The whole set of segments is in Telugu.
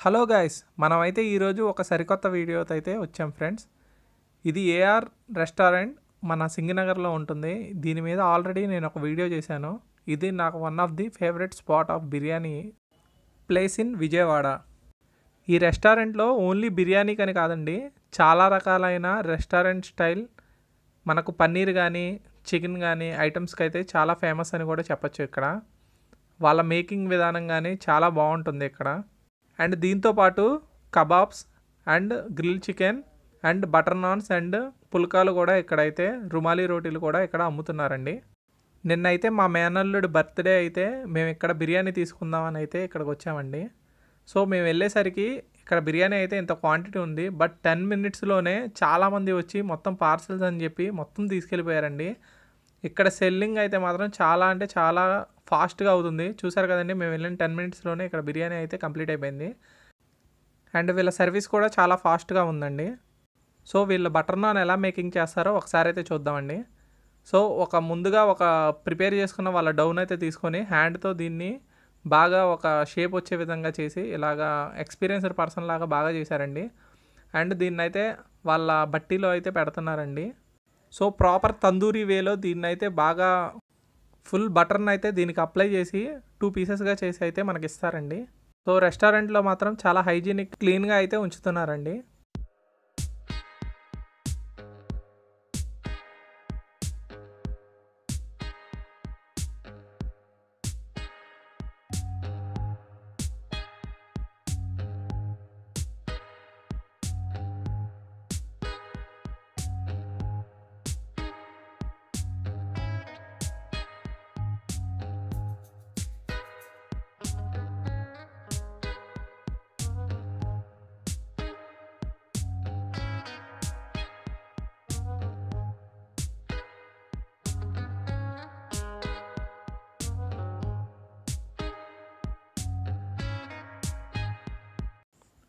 హలో గైస్, మనమైతే ఈరోజు ఒక సరికొత్త వీడియోతో అయితే వచ్చాం ఫ్రెండ్స్. ఇది ఏఆర్ రెస్టారెంట్ మన సింగనగర్లో ఉంటుంది. దీని మీద ఆల్రెడీ నేను ఒక వీడియో చేశాను. ఇది నాకు one of the favourite spot of biryani place in Vijayawada. ఈ రెస్టారెంట్లో ఓన్లీ బిర్యానీ కని కాదండి, చాలా రకాలైన రెస్టారెంట్ స్టైల్ మనకు పన్నీర్ కానీ చికెన్ కానీ ఐటమ్స్కి అయితే చాలా ఫేమస్ అని కూడా చెప్పచ్చు. ఇక్కడ వాళ్ళ మేకింగ్ విధానం కానీ చాలా బాగుంటుంది ఇక్కడ. అండ్ దీంతోపాటు kebabs and grill chicken and butter naans and పుల్కాలు కూడా ఇక్కడైతే రుమాలి రోటీలు కూడా ఇక్కడ అమ్ముతున్నారండి. నిన్నైతే మా మేనల్లుడి బర్త్డే అయితే మేము ఇక్కడ బిర్యానీ తీసుకుందామని అయితే ఇక్కడికి వచ్చామండి. సో మేము వెళ్ళేసరికి ఇక్కడ బిర్యానీ అయితే ఇంత క్వాంటిటీ ఉంది, బట్ 10 minutesలోనే చాలామంది వచ్చి మొత్తం పార్సల్స్ అని చెప్పి మొత్తం తీసుకెళ్ళిపోయారండి. ఇక్కడ సెల్లింగ్ అయితే మాత్రం చాలా అంటే చాలా ఫాస్ట్గా అవుతుంది. చూసారు కదండి, మేము వెళ్ళిన 10 minutesలోనే ఇక్కడ బిర్యానీ అయితే కంప్లీట్ అయిపోయింది. అండ్ వీళ్ళ సర్వీస్ కూడా చాలా ఫాస్ట్గా ఉందండి. సో వీళ్ళు బటర్ నాన్ ఎలా మేకింగ్ చేస్తారో ఒకసారి అయితే చూద్దామండి. సో ముందుగా ఒక ప్రిపేర్ చేసుకున్న వాళ్ళ డౌన్ అయితే తీసుకొని హ్యాండ్తో దీన్ని బాగా ఒక షేప్ వచ్చే విధంగా చేసి ఇలాగా ఎక్స్పీరియన్స్డ్ పర్సన్ లాగా బాగా చేశారండి. అండ్ దీన్నైతే వాళ్ళ బట్టీలో అయితే పెడుతున్నారండి. సో ప్రాపర్ తందూరి వేలో దీన్నైతే బాగా ఫుల్ బటర్ని అయితే దీనికి అప్లై చేసి 2 పీసెస్గా చేసి అయితే మనకి ఇస్తారండి. సో రెస్టారెంట్లో మాత్రం చాలా హైజీనిక్ క్లీన్గా అయితే ఉంచుతున్నారండి.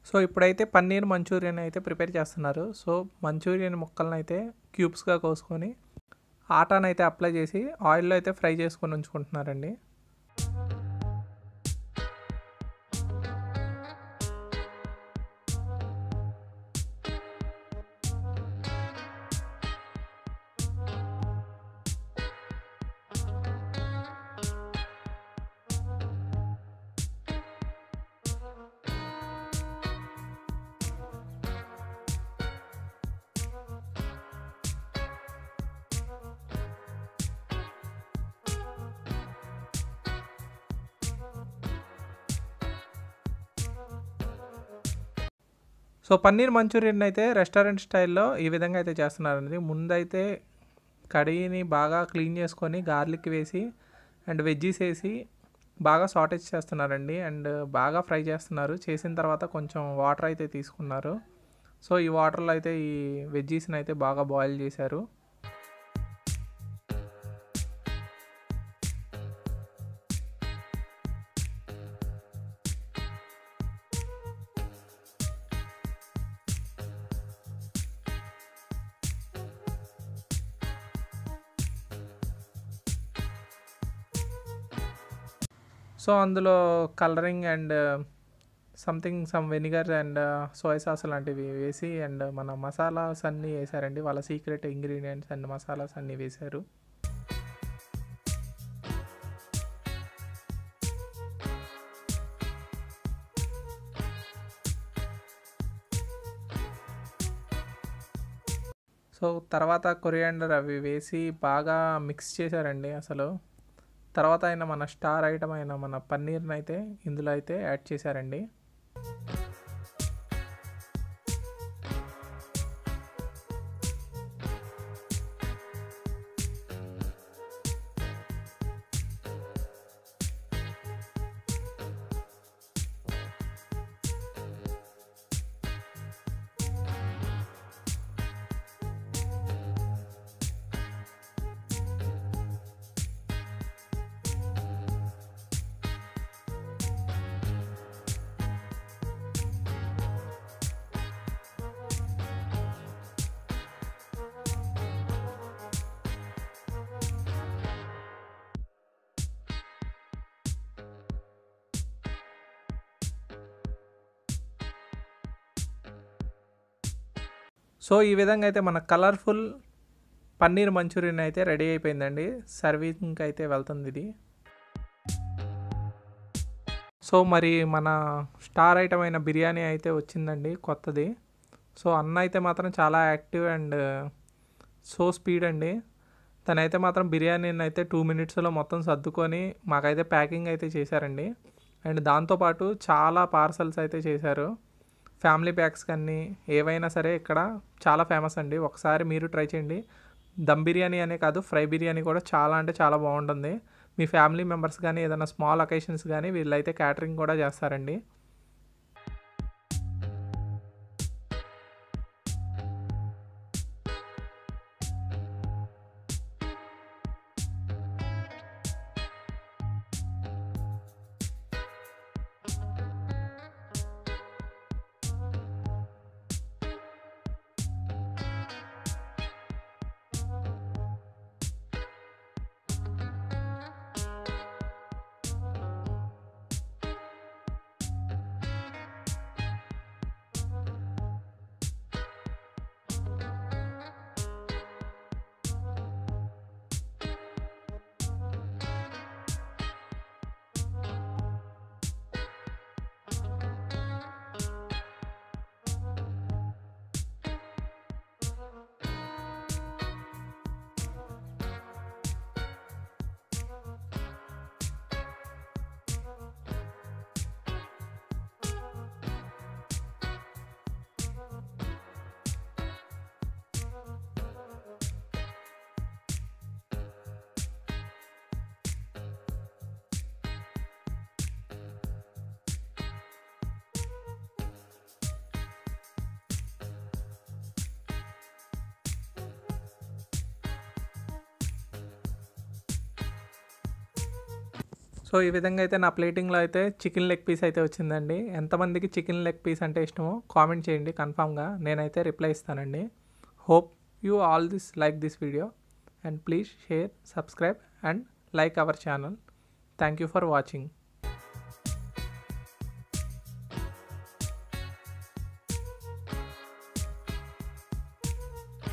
సో ఇప్పుడైతే పన్నీర్ మంచూరియన్ అయితే ప్రిపేర్ చేస్తున్నారు. సో మంచూరియన్ ముక్కలను అయితే క్యూబ్స్గా కోసుకొని ఆటాను అయితే అప్లై చేసి ఆయిల్లో అయితే ఫ్రై చేసుకొని ఉంచుకుంటున్నారండి. సో పన్నీర్ మంచూరియన్ అయితే రెస్టారెంట్ స్టైల్లో ఈ విధంగా అయితే చేస్తున్నారండి. ముందైతే కడాయిని బాగా క్లీన్ చేసుకొని గార్లిక్ వేసి అండ్ వెజ్జీస్ వేసి బాగా సాటేజ్ చేస్తున్నారండి. అండ్ బాగా ఫ్రై చేస్తున్నారు. చేసిన తర్వాత కొంచెం వాటర్ అయితే తీసుకున్నారు. సో ఈ వాటర్లో అయితే ఈ వెజ్జీస్ని అయితే బాగా బాయిల్ చేశారు. సో అందులో colouring and some vinegar and soya sauce లాంటివి వేసి అండ్ మన మసాలాస్ అన్నీ వేసారండి. వాళ్ళ సీక్రెట్ ఇంగ్రీడియంట్స్ అండ్ మసాలాస్ అన్నీ వేశారు. సో తర్వాత కొరియాండర్ అవి వేసి బాగా మిక్స్ చేశారండి. అసలు తర్వాత అయిన మన స్టార్ ఐటమ్ అయిన మన పన్నీర్ని అయితే ఇందులో అయితే యాడ్ చేశారండి. సో ఈ విధంగా అయితే మన కలర్ఫుల్ పన్నీర్ మంచూరియన్ అయితే రెడీ అయిపోయిందండి. సర్వింగ్కి అయితే వెళ్తుంది ఇది. సో మరి మన స్టార్ ఐటమ్ అయిన బిర్యానీ అయితే వచ్చిందండి కొత్తది. సో అన్న అయితే మాత్రం చాలా యాక్టివ్ అండ్ సో స్పీడ్ అండి. తనైతే మాత్రం బిర్యానీని అయితే 2 minutesలో మొత్తం సర్దుకొని మాకైతే ప్యాకింగ్ అయితే చేశారండి. అండ్ దాంతోపాటు చాలా పార్సల్స్ అయితే చేశారు. ఫ్యామిలీ ప్యాక్స్ కానీ ఏవైనా సరే ఇక్కడ చాలా ఫేమస్ అండి. ఒకసారి మీరు ట్రై చేయండి. దమ్ బిర్యానీ అనే కాదు, ఫ్రై బిర్యానీ కూడా చాలా అంటే చాలా బాగుంటుంది. మీ ఫ్యామిలీ మెంబర్స్ కానీ ఏదైనా స్మాల్ అకేషన్స్ కానీ వీళ్ళైతే క్యాటరింగ్ కూడా చేస్తారండి. సో ఈ విధంగా అయితే నా ప్లేటింగ్లో అయితే చికెన్ లెగ్ పీస్ అయితే వచ్చిందండి. ఎంతమందికి చికెన్ లెగ్ పీస్ అంటే ఇష్టమో కామెంట్ చేయండి, కన్ఫామ్గా నేనైతే రిప్లై ఇస్తానండి. Hope you all this like this video and please share, subscribe and like our channel. Thank you for watching.